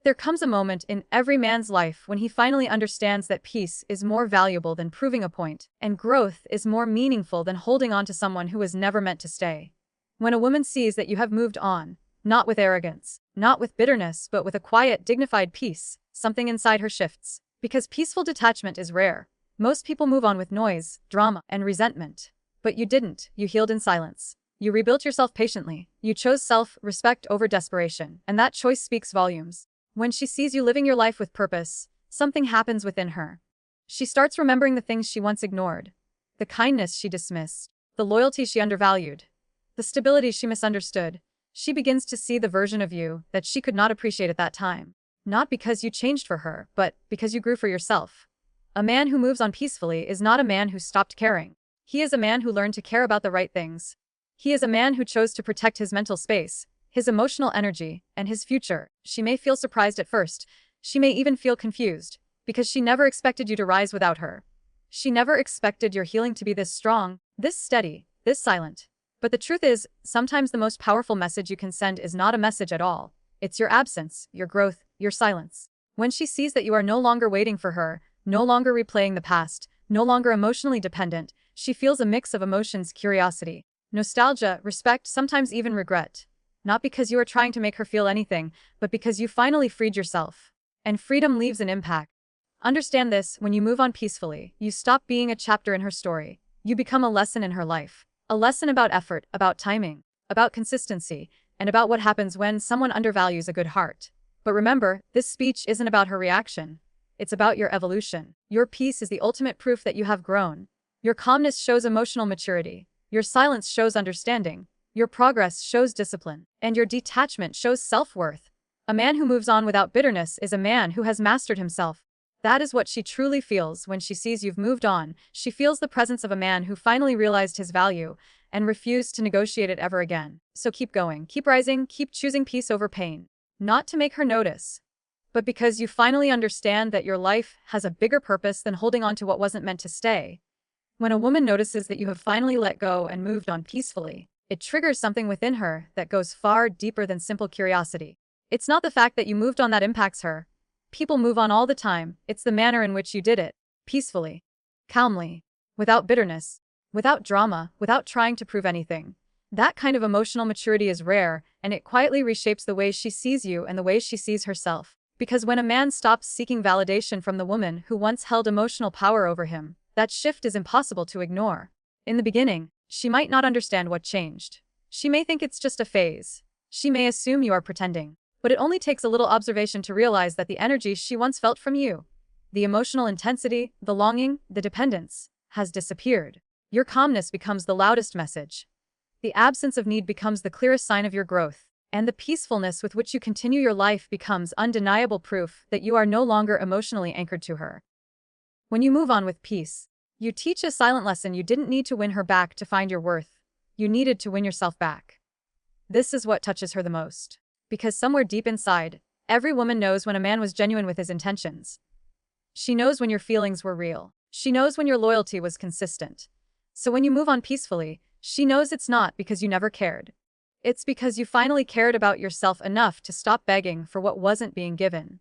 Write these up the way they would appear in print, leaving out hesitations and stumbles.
There comes a moment in every man's life when he finally understands that peace is more valuable than proving a point, and growth is more meaningful than holding on to someone who was never meant to stay. When a woman sees that you have moved on, not with arrogance, not with bitterness, but with a quiet, dignified peace, something inside her shifts. Because peaceful detachment is rare. Most people move on with noise, drama, and resentment. But you didn't. You healed in silence. You rebuilt yourself patiently. You chose self-respect over desperation, and that choice speaks volumes. When she sees you living your life with purpose, something happens within her. She starts remembering the things she once ignored, the kindness she dismissed, the loyalty she undervalued, the stability she misunderstood. She begins to see the version of you that she could not appreciate at that time. Not because you changed for her, but because you grew for yourself. A man who moves on peacefully is not a man who stopped caring. He is a man who learned to care about the right things. He is a man who chose to protect his mental space, his emotional energy, and his future. She may feel surprised at first. She may even feel confused, because she never expected you to rise without her. She never expected your healing to be this strong, this steady, this silent. But the truth is, sometimes the most powerful message you can send is not a message at all. It's your absence, your growth, your silence. When she sees that you are no longer waiting for her, no longer replaying the past, no longer emotionally dependent, she feels a mix of emotions: curiosity, nostalgia, respect, sometimes even regret. Not because you are trying to make her feel anything, but because you finally freed yourself. And freedom leaves an impact. Understand this: when you move on peacefully, you stop being a chapter in her story. You become a lesson in her life. A lesson about effort, about timing, about consistency, and about what happens when someone undervalues a good heart. But remember, this speech isn't about her reaction. It's about your evolution. Your peace is the ultimate proof that you have grown. Your calmness shows emotional maturity. Your silence shows understanding. Your progress shows discipline, and your detachment shows self-worth. A man who moves on without bitterness is a man who has mastered himself. That is what she truly feels when she sees you've moved on. She feels the presence of a man who finally realized his value and refused to negotiate it ever again. So keep going, keep rising, keep choosing peace over pain. Not to make her notice, but because you finally understand that your life has a bigger purpose than holding on to what wasn't meant to stay. When a woman notices that you have finally let go and moved on peacefully, it triggers something within her that goes far deeper than simple curiosity. It's not the fact that you moved on that impacts her. People move on all the time. It's the manner in which you did it. Peacefully. Calmly. Without bitterness. Without drama. Without trying to prove anything. That kind of emotional maturity is rare, and it quietly reshapes the way she sees you and the way she sees herself. Because when a man stops seeking validation from the woman who once held emotional power over him, that shift is impossible to ignore. In the beginning, she might not understand what changed. She may think it's just a phase. She may assume you are pretending. But it only takes a little observation to realize that the energy she once felt from you, the emotional intensity, the longing, the dependence, has disappeared. Your calmness becomes the loudest message. The absence of need becomes the clearest sign of your growth. And the peacefulness with which you continue your life becomes undeniable proof that you are no longer emotionally anchored to her. When you move on with peace, you teach a silent lesson: you didn't need to win her back to find your worth. You needed to win yourself back. This is what touches her the most. Because somewhere deep inside, every woman knows when a man was genuine with his intentions. She knows when your feelings were real. She knows when your loyalty was consistent. So when you move on peacefully, she knows it's not because you never cared. It's because you finally cared about yourself enough to stop begging for what wasn't being given.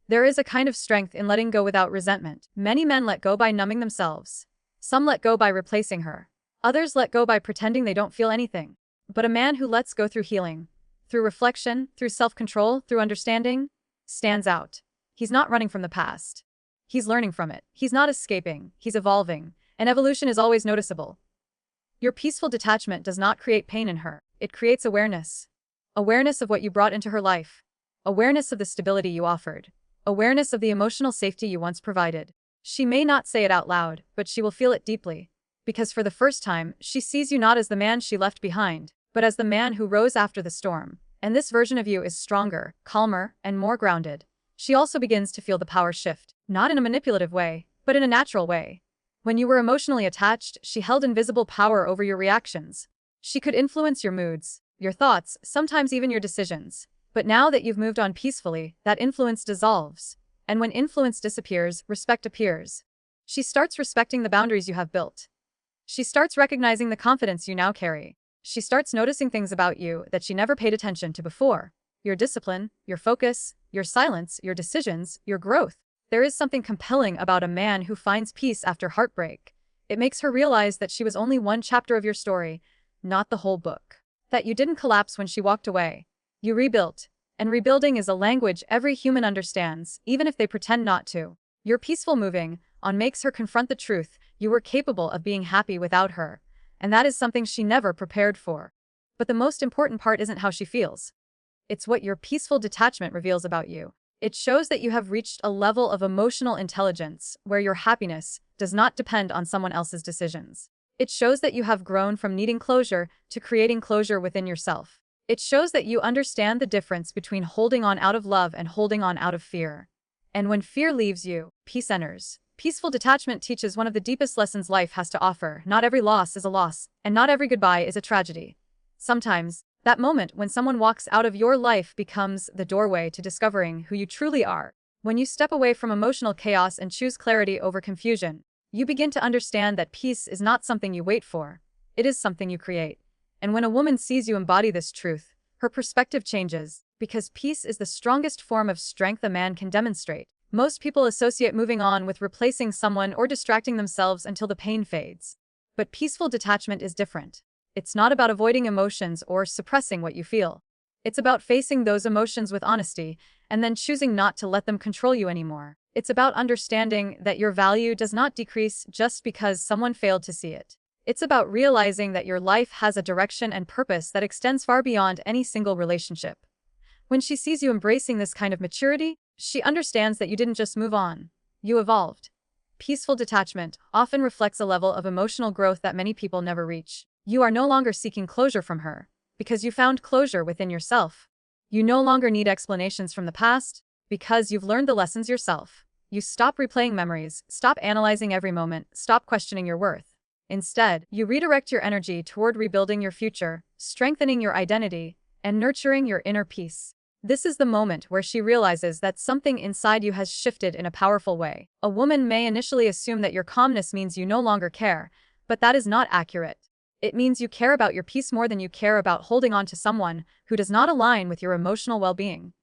There is a kind of strength in letting go without resentment. Many men let go by numbing themselves. Some let go by replacing her. Others let go by pretending they don't feel anything. But a man who lets go through healing, through reflection, through self-control, through understanding, stands out. He's not running from the past. He's learning from it. He's not escaping. He's evolving. And evolution is always noticeable. Your peaceful detachment does not create pain in her. It creates awareness. Awareness of what you brought into her life. Awareness of the stability you offered. Awareness of the emotional safety you once provided. She may not say it out loud, but she will feel it deeply. Because for the first time, she sees you not as the man she left behind, but as the man who rose after the storm. And this version of you is stronger, calmer, and more grounded. She also begins to feel the power shift, not in a manipulative way, but in a natural way. When you were emotionally attached, she held invisible power over your reactions. She could influence your moods, your thoughts, sometimes even your decisions. But now that you've moved on peacefully, that influence dissolves. And when influence disappears, respect appears. She starts respecting the boundaries you have built. She starts recognizing the confidence you now carry. She starts noticing things about you that she never paid attention to before. your discipline, your focus, your silence, your decisions, your growth. There is something compelling about a man who finds peace after heartbreak. It makes her realize that she was only one chapter of your story, not the whole book. That you didn't collapse when she walked away. You rebuilt. And rebuilding is a language every human understands, even if they pretend not to. Your peaceful moving on makes her confront the truth. You were capable of being happy without her. And that is something she never prepared for. But the most important part isn't how she feels. It's what your peaceful detachment reveals about you. It shows that you have reached a level of emotional intelligence where your happiness does not depend on someone else's decisions. It shows that you have grown from needing closure to creating closure within yourself. It shows that you understand the difference between holding on out of love and holding on out of fear. And when fear leaves you, peace enters. Peaceful detachment teaches one of the deepest lessons life has to offer. Not every loss is a loss, and not every goodbye is a tragedy. Sometimes, that moment when someone walks out of your life becomes the doorway to discovering who you truly are. When you step away from emotional chaos and choose clarity over confusion, you begin to understand that peace is not something you wait for. It is something you create. And when a woman sees you embody this truth, her perspective changes, because peace is the strongest form of strength a man can demonstrate. Most people associate moving on with replacing someone or distracting themselves until the pain fades. But peaceful detachment is different. It's not about avoiding emotions or suppressing what you feel. It's about facing those emotions with honesty and then choosing not to let them control you anymore. It's about understanding that your value does not decrease just because someone failed to see it. It's about realizing that your life has a direction and purpose that extends far beyond any single relationship. When she sees you embracing this kind of maturity, she understands that you didn't just move on. You evolved. Peaceful detachment often reflects a level of emotional growth that many people never reach. You are no longer seeking closure from her, because you found closure within yourself. You no longer need explanations from the past, because you've learned the lessons yourself. You stop replaying memories, stop analyzing every moment, stop questioning your worth. Instead, you redirect your energy toward rebuilding your future, strengthening your identity, and nurturing your inner peace. This is the moment where she realizes that something inside you has shifted in a powerful way. A woman may initially assume that your calmness means you no longer care, but that is not accurate. It means you care about your peace more than you care about holding on to someone who does not align with your emotional well-being.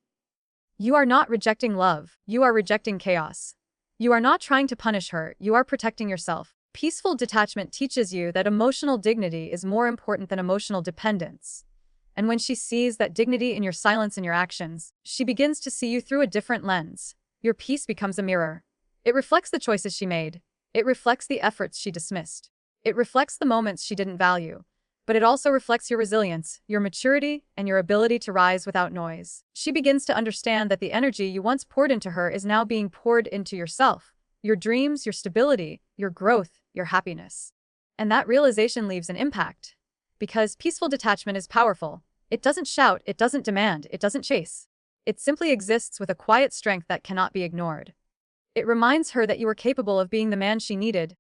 You are not rejecting love, you are rejecting chaos. You are not trying to punish her, you are protecting yourself. Peaceful detachment teaches you that emotional dignity is more important than emotional dependence. And when she sees that dignity in your silence and your actions, she begins to see you through a different lens. Your peace becomes a mirror. It reflects the choices she made. It reflects the efforts she dismissed. It reflects the moments she didn't value. But it also reflects your resilience, your maturity, and your ability to rise without noise. She begins to understand that the energy you once poured into her is now being poured into yourself. Your dreams, your stability, your growth, your happiness. And that realization leaves an impact. Because peaceful detachment is powerful. It doesn't shout, it doesn't demand, it doesn't chase. It simply exists with a quiet strength that cannot be ignored. It reminds her that you were capable of being the man she needed.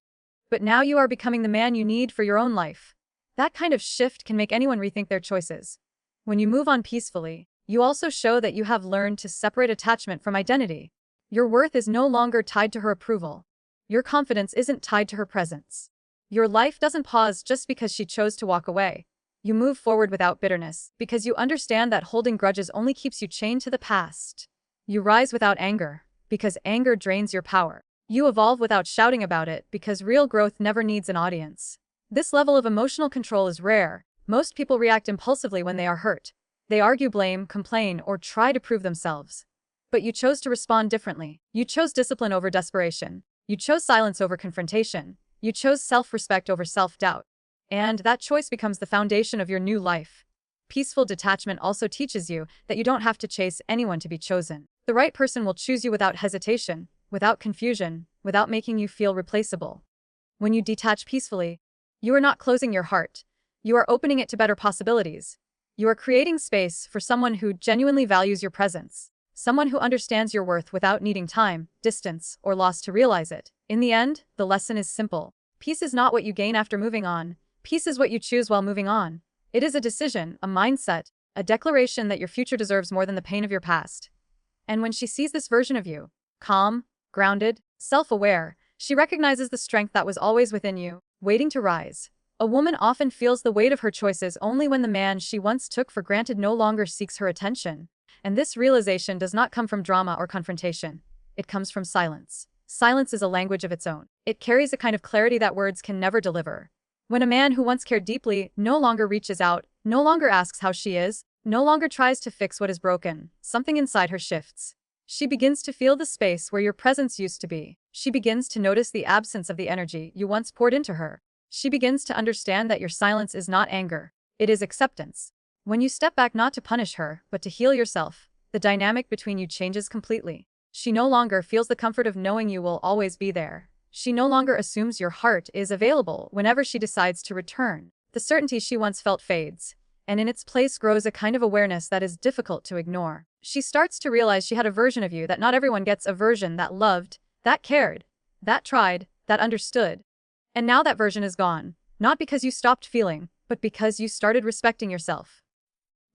But now you are becoming the man you need for your own life. That kind of shift can make anyone rethink their choices. When you move on peacefully, you also show that you have learned to separate attachment from identity. Your worth is no longer tied to her approval. Your confidence isn't tied to her presence. Your life doesn't pause just because she chose to walk away. You move forward without bitterness, because you understand that holding grudges only keeps you chained to the past. You rise without anger, because anger drains your power. You evolve without shouting about it, because real growth never needs an audience. This level of emotional control is rare. Most people react impulsively when they are hurt. They argue, blame, complain, or try to prove themselves. But you chose to respond differently. You chose discipline over desperation. You chose silence over confrontation. You chose self-respect over self-doubt. And that choice becomes the foundation of your new life. Peaceful detachment also teaches you that you don't have to chase anyone to be chosen. The right person will choose you without hesitation, without confusion, without making you feel replaceable. When you detach peacefully, you are not closing your heart. You are opening it to better possibilities. You are creating space for someone who genuinely values your presence. Someone who understands your worth without needing time, distance, or loss to realize it. In the end, the lesson is simple. Peace is not what you gain after moving on. Peace is what you choose while moving on. It is a decision, a mindset, a declaration that your future deserves more than the pain of your past. And when she sees this version of you, calm, grounded, self-aware, she recognizes the strength that was always within you, waiting to rise. A woman often feels the weight of her choices only when the man she once took for granted no longer seeks her attention. And this realization does not come from drama or confrontation. It comes from silence. Silence is a language of its own. It carries a kind of clarity that words can never deliver. When a man who once cared deeply no longer reaches out, no longer asks how she is, no longer tries to fix what is broken, something inside her shifts. She begins to feel the space where your presence used to be. She begins to notice the absence of the energy you once poured into her. She begins to understand that your silence is not anger. It is acceptance. When you step back not to punish her, but to heal yourself, the dynamic between you changes completely. She no longer feels the comfort of knowing you will always be there. She no longer assumes your heart is available whenever she decides to return. The certainty she once felt fades, and in its place grows a kind of awareness that is difficult to ignore. She starts to realize she had a version of you that not everyone gets, a version that loved, that cared, that tried, that understood. And now that version is gone, not because you stopped feeling, but because you started respecting yourself.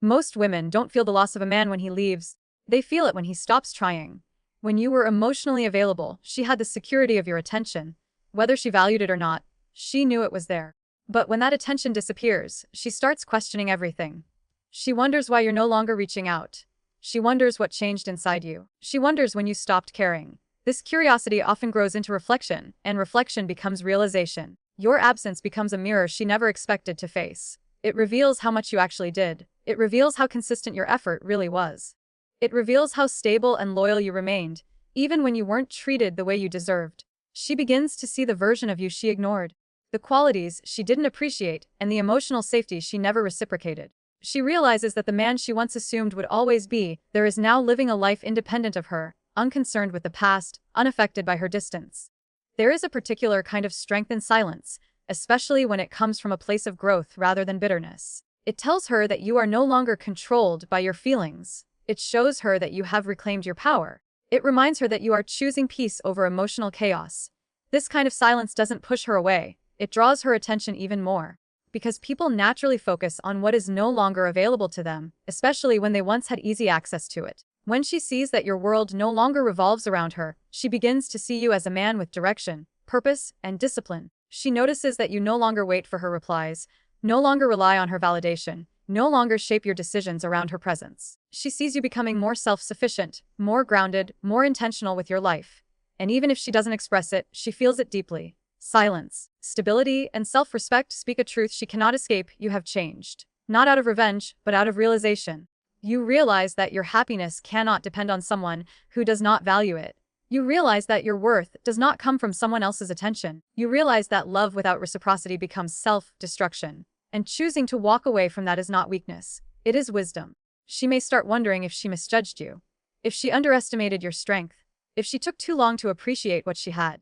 Most women don't feel the loss of a man when he leaves. They feel it when he stops trying. When you were emotionally available, she had the security of your attention. Whether she valued it or not, she knew it was there. But when that attention disappears, she starts questioning everything. She wonders why you're no longer reaching out. She wonders what changed inside you. She wonders when you stopped caring. This curiosity often grows into reflection, and reflection becomes realization. Your absence becomes a mirror she never expected to face. It reveals how much you actually did. It reveals how consistent your effort really was. It reveals how stable and loyal you remained, even when you weren't treated the way you deserved. She begins to see the version of you she ignored, the qualities she didn't appreciate, and the emotional safety she never reciprocated. She realizes that the man she once assumed would always be there is now living a life independent of her, unconcerned with the past, unaffected by her distance. There is a particular kind of strength in silence, especially when it comes from a place of growth rather than bitterness. It tells her that you are no longer controlled by your feelings. It shows her that you have reclaimed your power. It reminds her that you are choosing peace over emotional chaos. This kind of silence doesn't push her away. It draws her attention even more. Because people naturally focus on what is no longer available to them, especially when they once had easy access to it. When she sees that your world no longer revolves around her, she begins to see you as a man with direction, purpose, and discipline. She notices that you no longer wait for her replies, no longer rely on her validation, no longer shape your decisions around her presence. She sees you becoming more self-sufficient, more grounded, more intentional with your life. And even if she doesn't express it, she feels it deeply. Silence, stability, and self-respect speak a truth she cannot escape. You have changed. Not out of revenge, but out of realization. You realize that your happiness cannot depend on someone who does not value it. You realize that your worth does not come from someone else's attention. You realize that love without reciprocity becomes self-destruction. And choosing to walk away from that is not weakness. It is wisdom. She may start wondering if she misjudged you, if she underestimated your strength, if she took too long to appreciate what she had,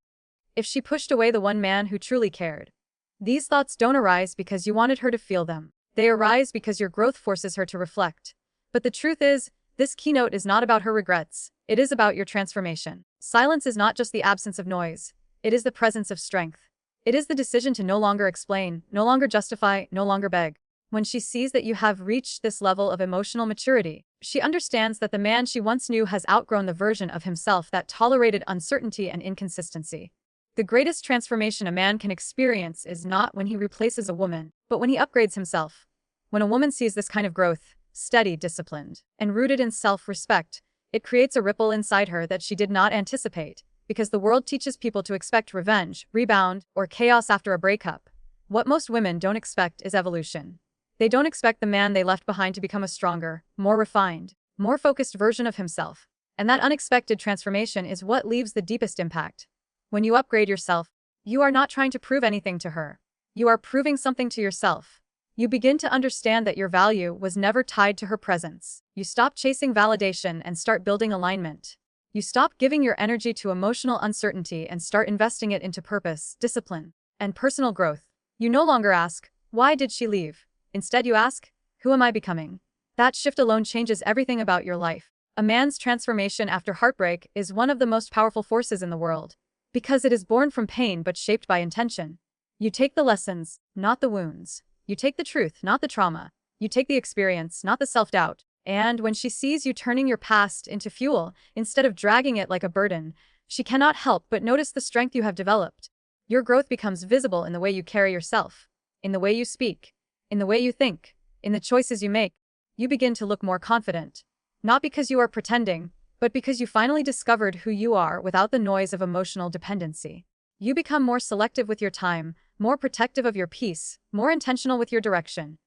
if she pushed away the one man who truly cared. These thoughts don't arise because you wanted her to feel them. They arise because your growth forces her to reflect. But the truth is, this keynote is not about her regrets. It is about your transformation. Silence is not just the absence of noise. It is the presence of strength. It is the decision to no longer explain, no longer justify, no longer beg. When she sees that you have reached this level of emotional maturity, she understands that the man she once knew has outgrown the version of himself that tolerated uncertainty and inconsistency. The greatest transformation a man can experience is not when he replaces a woman, but when he upgrades himself. When a woman sees this kind of growth, steady, disciplined, and rooted in self-respect, it creates a ripple inside her that she did not anticipate. Because the world teaches people to expect revenge, rebound, or chaos after a breakup. What most women don't expect is evolution. They don't expect the man they left behind to become a stronger, more refined, more focused version of himself. And that unexpected transformation is what leaves the deepest impact. When you upgrade yourself, you are not trying to prove anything to her. You are proving something to yourself. You begin to understand that your value was never tied to her presence. You stop chasing validation and start building alignment. You stop giving your energy to emotional uncertainty and start investing it into purpose, discipline, and personal growth. You no longer ask, why did she leave? Instead you ask, who am I becoming? That shift alone changes everything about your life. A man's transformation after heartbreak is one of the most powerful forces in the world. Because it is born from pain but shaped by intention. You take the lessons, not the wounds. You take the truth, not the trauma. You take the experience, not the self-doubt. And when she sees you turning your past into fuel, instead of dragging it like a burden, she cannot help but notice the strength you have developed. Your growth becomes visible in the way you carry yourself, in the way you speak, in the way you think, in the choices you make. You begin to look more confident, Not because you are pretending, but because you finally discovered who you are without the noise of emotional dependency. You become more selective with your time, more protective of your peace, more intentional with your direction.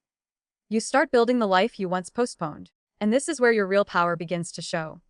You start building the life you once postponed. And this is where your real power begins to show.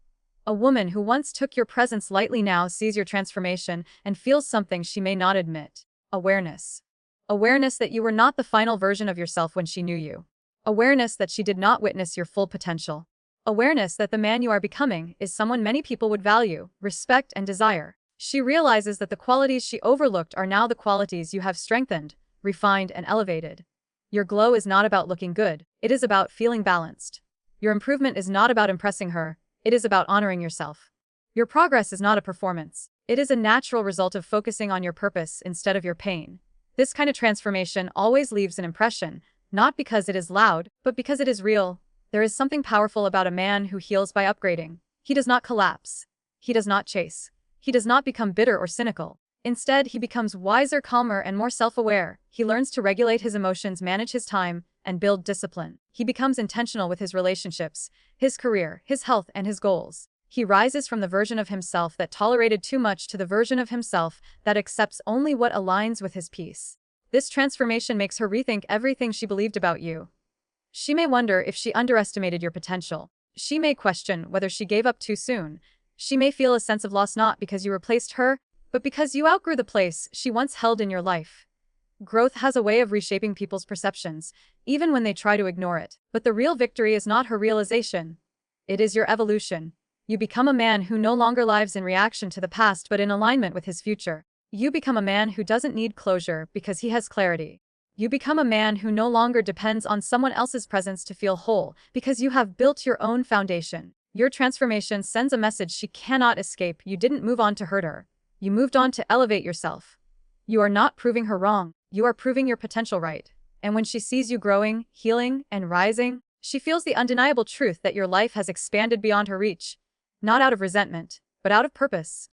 A woman who once took your presence lightly now sees your transformation and feels something she may not admit. Awareness. Awareness that you were not the final version of yourself when she knew you. Awareness that she did not witness your full potential. Awareness that the man you are becoming is someone many people would value, respect, and desire. She realizes that the qualities she overlooked are now the qualities you have strengthened, refined, and elevated. Your glow is not about looking good, it is about feeling balanced. Your improvement is not about impressing her, it is about honoring yourself. Your progress is not a performance, it is a natural result of focusing on your purpose instead of your pain. This kind of transformation always leaves an impression, not because it is loud, but because it is real. There is something powerful about a man who heals by upgrading. He does not collapse. He does not chase. He does not become bitter or cynical. Instead, he becomes wiser, calmer, and more self-aware. He learns to regulate his emotions, manage his time, and build discipline. He becomes intentional with his relationships, his career, his health, and his goals. He rises from the version of himself that tolerated too much to the version of himself that accepts only what aligns with his peace. This transformation makes her rethink everything she believed about you. She may wonder if she underestimated your potential. She may question whether she gave up too soon. She may feel a sense of loss not because you replaced her, but because you outgrew the place she once held in your life. Growth has a way of reshaping people's perceptions, even when they try to ignore it. But the real victory is not her realization. It is your evolution. You become a man who no longer lives in reaction to the past but in alignment with his future. You become a man who doesn't need closure because he has clarity. You become a man who no longer depends on someone else's presence to feel whole because you have built your own foundation. Your transformation sends a message she cannot escape. You didn't move on to hurt her. You moved on to elevate yourself. You are not proving her wrong. You are proving your potential right. And when she sees you growing, healing, and rising, she feels the undeniable truth that your life has expanded beyond her reach. Not out of resentment, but out of purpose.